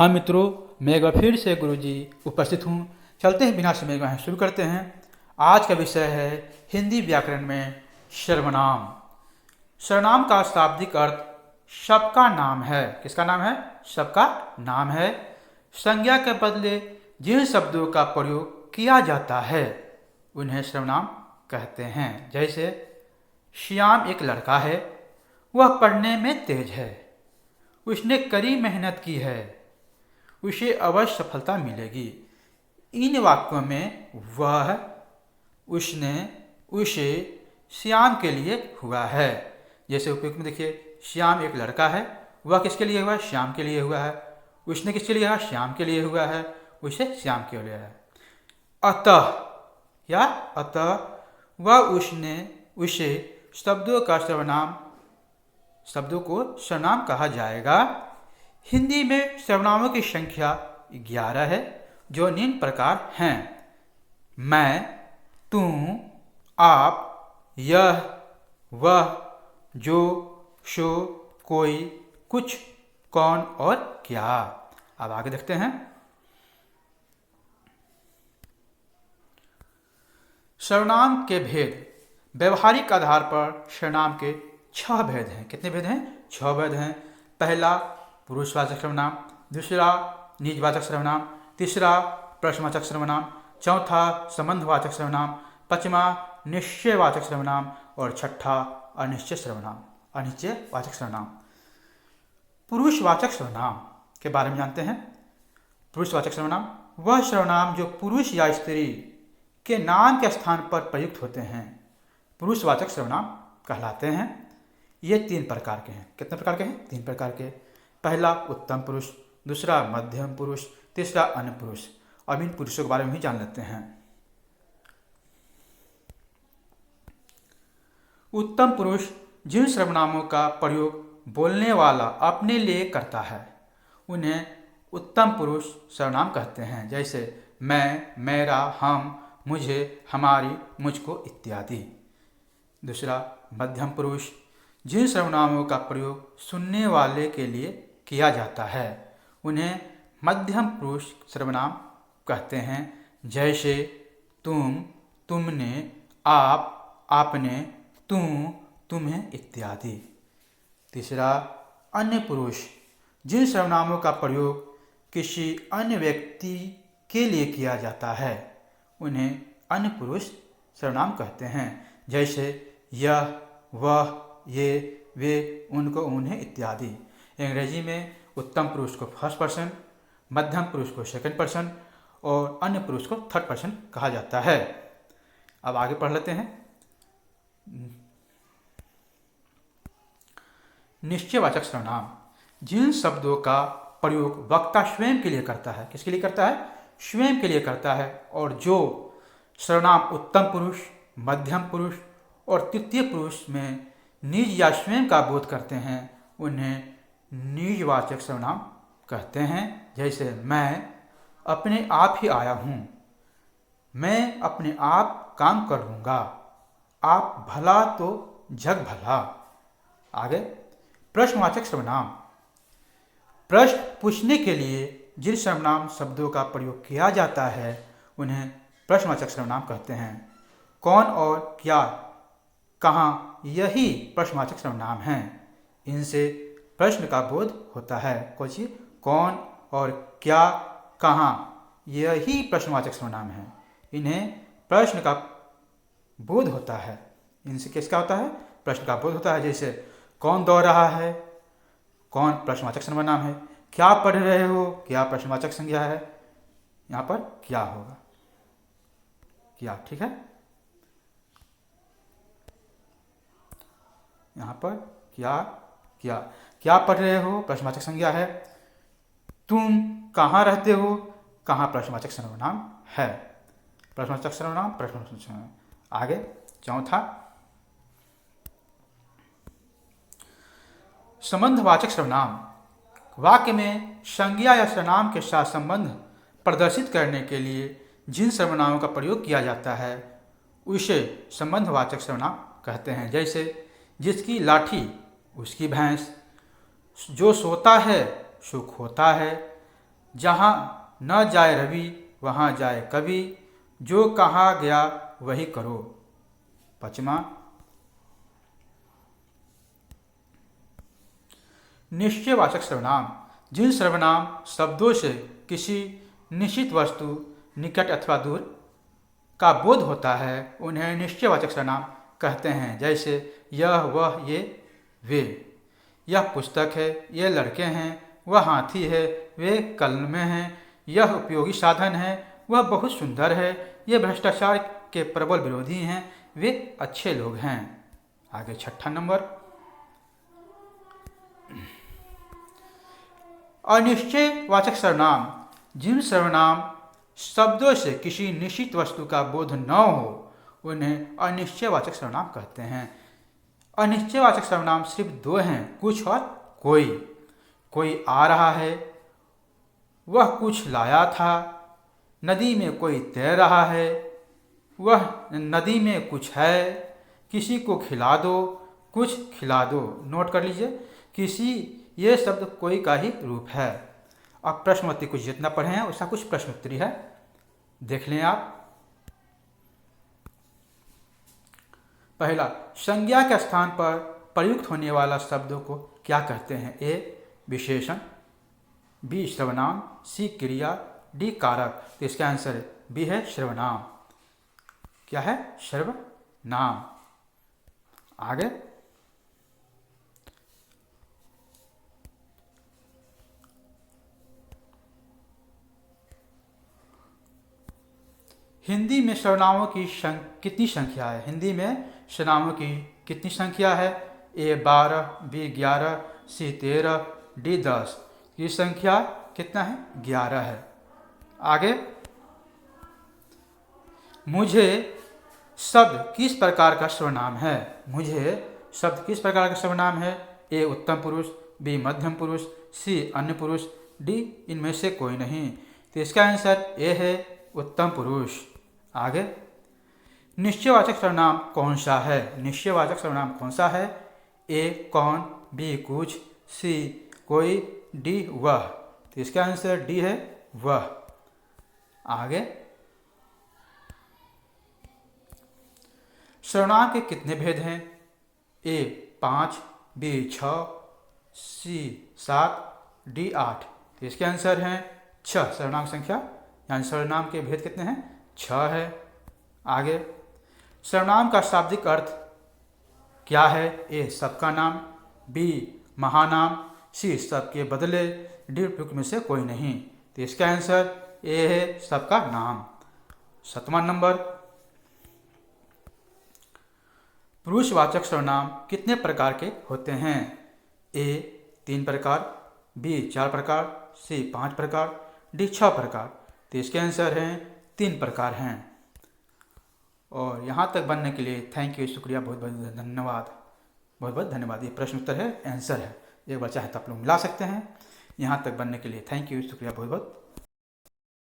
हाँ मित्रों, मैं एक बार फिर से गुरुजी उपस्थित हूँ। चलते हैं बिना समय गवाए शुरू करते हैं। आज का विषय है हिंदी व्याकरण में सर्वनाम। सर्वनाम का शाब्दिक अर्थ सबका नाम है। किसका नाम है? सबका नाम है। संज्ञा के बदले जिन शब्दों का प्रयोग किया जाता है उन्हें सर्वनाम कहते हैं। जैसे श्याम एक लड़का है, वह पढ़ने में तेज है, उसने कड़ी मेहनत की है, उसे अवश्य सफलता मिलेगी। इन वाक्यों में वह, उसने, उसे श्याम के लिए हुआ है। जैसे उपयुक्त में देखिए, श्याम एक लड़का है, वह किसके लिए हुआ है? श्याम के लिए हुआ है। उसने किसके लिए हुआ? श्याम के लिए हुआ है, उसे श्याम के लिए है। अतः या अतः वह, उसने, उसे शब्दों का सर्वनाम, शब्दों को सर्वनाम कहा जाएगा। हिंदी में सर्वनामों की संख्या 11 है, जो निम्न प्रकार हैं: मैं, तुम, आप, यह, वह, जो, सो, कोई, कुछ, कौन और क्या। अब आगे देखते हैं। सर्वनाम के भेद। व्यवहारिक आधार पर सर्वनाम के 6 भेद हैं। कितने भेद हैं? 6 भेद हैं। पहला पुरुषवाचक सर्वनाम, दूसरा निजवाचक सर्वनाम, तीसरा प्रश्नवाचक सर्वनाम, चौथा संबंधवाचक सर्वनाम, पांचवा निश्चयवाचक सर्वनाम और छठा अनिश्चयवाचक सर्वनाम। पुरुषवाचक सर्वनाम के बारे में जानते हैं। पुरुषवाचक सर्वनाम वह सर्वनाम जो पुरुष या स्त्री के नाम के स्थान पर प्रयुक्त होते हैं पुरुषवाचक सर्वनाम कहलाते हैं। ये 3 प्रकार के हैं। कितने प्रकार के हैं? 3 प्रकार के। पहला उत्तम पुरुष, दूसरा मध्यम पुरुष, तीसरा अन्य पुरुष। अब इन पुरुषों के बारे में भी जान लेते हैं। उत्तम पुरुष जिन सर्वनामों का प्रयोग बोलने वाला अपने लिए करता है उन्हें उत्तम पुरुष सर्वनाम कहते हैं। जैसे मैं, मेरा, हम, मुझे, हमारी, मुझको इत्यादि। दूसरा मध्यम पुरुष जिन सर्वनामों का प्रयोग सुनने वाले के लिए किया जाता है उन्हें मध्यम पुरुष सर्वनाम कहते हैं। जैसे तुम, तुमने, आप, आपने, तुम, तुम्हें इत्यादि। तीसरा अन्य पुरुष जिन सर्वनामों का प्रयोग किसी अन्य व्यक्ति के लिए किया जाता है उन्हें अन्य पुरुष सर्वनाम कहते हैं। जैसे यह, वह, ये, वे, उनको, उन्हें इत्यादि। अंग्रेजी में उत्तम पुरुष को फर्स्ट पर्सन, मध्यम पुरुष को सेकंड पर्सन और अन्य पुरुष को थर्ड पर्सन कहा जाता है। अब आगे पढ़ लेते हैं। निश्चयवाचक सर्वनाम जिन शब्दों का प्रयोग वक्ता स्वयं के लिए करता है। किसके लिए करता है? स्वयं के लिए करता है। और जो सर्वनाम उत्तम पुरुष, मध्यम पुरुष और तृतीय पुरुष में निज या स्वयं का बोध करते हैं उन्हें निजवाचक सर्वनाम कहते हैं। जैसे मैं अपने आप ही आया हूँ, मैं अपने आप काम कर लूँगा, आप भला तो जग भला। आगे प्रश्नवाचक सर्वनाम प्रश्न पूछने के लिए जिन सर्वनाम शब्दों का प्रयोग किया जाता है उन्हें प्रश्नवाचक सर्वनाम कहते हैं। कौन और क्या, कहाँ, यही प्रश्नवाचक सर्वनाम हैं। इनसे प्रश्न का बोध होता है। कौन और क्या, कहाँ, यही प्रश्नवाचक सर्वनाम हैं। इन्हें प्रश्न का बोध होता है। इनसे किसका होता है? प्रश्न का बोध होता है। जैसे कौन दौड़ रहा है, कौन प्रश्नवाचक सर्वनाम है। क्या पढ़ रहे हो, क्या प्रश्नवाचक संज्ञा है। यहाँ पर क्या होगा? क्या, ठीक है। यहाँ पर क्या, क्या, क्या पढ़ रहे हो प्रश्नवाचक संज्ञा है। तुम कहाँ रहते हो, कहाँ प्रश्नवाचक सर्वनाम है। प्रश्नवाचक सर्वनाम, प्रश्नवाचक सर्वनाम। आगे चौथा संबंधवाचक सर्वनाम वाक्य में संज्ञा या सर्वनाम के साथ संबंध प्रदर्शित करने के लिए जिन सर्वनामों का प्रयोग किया जाता है उसे संबंधवाचक सर्वनाम कहते हैं। जैसे जिसकी लाठी उसकी भैंस, जो सोता है सो खोता है, जहाँ न जाए रवि वहाँ जाए कवि, जो कहा गया वही करो। पाँचवा, निश्चयवाचक सर्वनाम, जिन सर्वनाम शब्दों से किसी निश्चित वस्तु निकट अथवा दूर का बोध होता है उन्हें निश्चयवाचक सर्वनाम कहते हैं। जैसे यह, वह, ये, वे। यह पुस्तक है, ये लड़के हैं, वह हाथी है, वे कलमें हैं। यह उपयोगी साधन है, वह बहुत सुंदर है। ये भ्रष्टाचार के प्रबल विरोधी हैं, वे अच्छे लोग हैं। आगे छठा नंबर, अनिश्चयवाचक सर्वनाम, जिन सर्वनाम शब्दों से किसी निश्चित वस्तु का बोध न हो उन्हें अनिश्चयवाचक सर्वनाम कहते हैं। अनिश्चयवाचक सर्वनाम सिर्फ दो हैं, कुछ और कोई। कोई आ रहा है, वह कुछ लाया था। नदी में कोई तैर रहा है, वह नदी में कुछ है। किसी को खिला दो, कुछ खिला दो। नोट कर लीजिए, किसी, ये शब्द कोई का ही रूप है। अब प्रश्नोत्तरी कुछ जितना पढ़े हैं उसका कुछ प्रश्नोत्तरी है, देख लें आप। पहला, संज्ञा के स्थान पर प्रयुक्त होने वाला शब्दों को क्या कहते हैं? ए विशेषण, बी सर्वनाम, सी क्रिया, डी कारक। तो इसका आंसर बी है सर्वनाम। क्या है? सर्वनाम। आगे, हिंदी में सर्वनामों की कितनी संख्या है? हिंदी में सर्वनामों की कितनी संख्या है? ए 12, बी 11, सी 13, डी 10। ये संख्या कितना है? 11 है। आगे, मुझे शब्द किस प्रकार का सर्वनाम है? मुझे शब्द किस प्रकार का सर्वनाम है? ए उत्तम पुरुष, बी मध्यम पुरुष, सी अन्य पुरुष, डी इनमें से कोई नहीं। तो इसका आंसर ए है उत्तम पुरुष। आगे, निश्चयवाचक सर्वनाम कौन सा है? निश्चयवाचक सर्वनाम कौन सा है? ए कौन, बी कुछ, सी कोई, डी वह। तो इसका आंसर डी है वह। आगे, सर्वनाम के कितने भेद हैं? ए 5, बी 6, सी 7, डी 8। तो इसके आंसर हैं 6। सर्वनाम संख्या यानी सर्वनाम के भेद कितने हैं? 6 है। आगे, सर्वनाम का शाब्दिक अर्थ क्या है? ए सबका नाम, बी महानाम, सी सबके बदले, डी उपयुक्त में से कोई नहीं। तो इसका आंसर ए है सबका नाम। 7वां नंबर, पुरुषवाचक सर्वनाम कितने प्रकार के होते हैं? ए 3 प्रकार, बी 4 प्रकार, सी 5 प्रकार, डी 6 प्रकार। तो इसके आंसर हैं 3 प्रकार हैं। और यहाँ तक बनने के लिए थैंक यू, शुक्रिया, बहुत बहुत धन्यवाद। बहुत बहुत धन्यवाद। ये प्रश्न उत्तर है, आंसर है। एक बार चाहे तो आप लोग मिला सकते हैं। यहाँ तक बनने के लिए थैंक यू, शुक्रिया, बहुत बहुत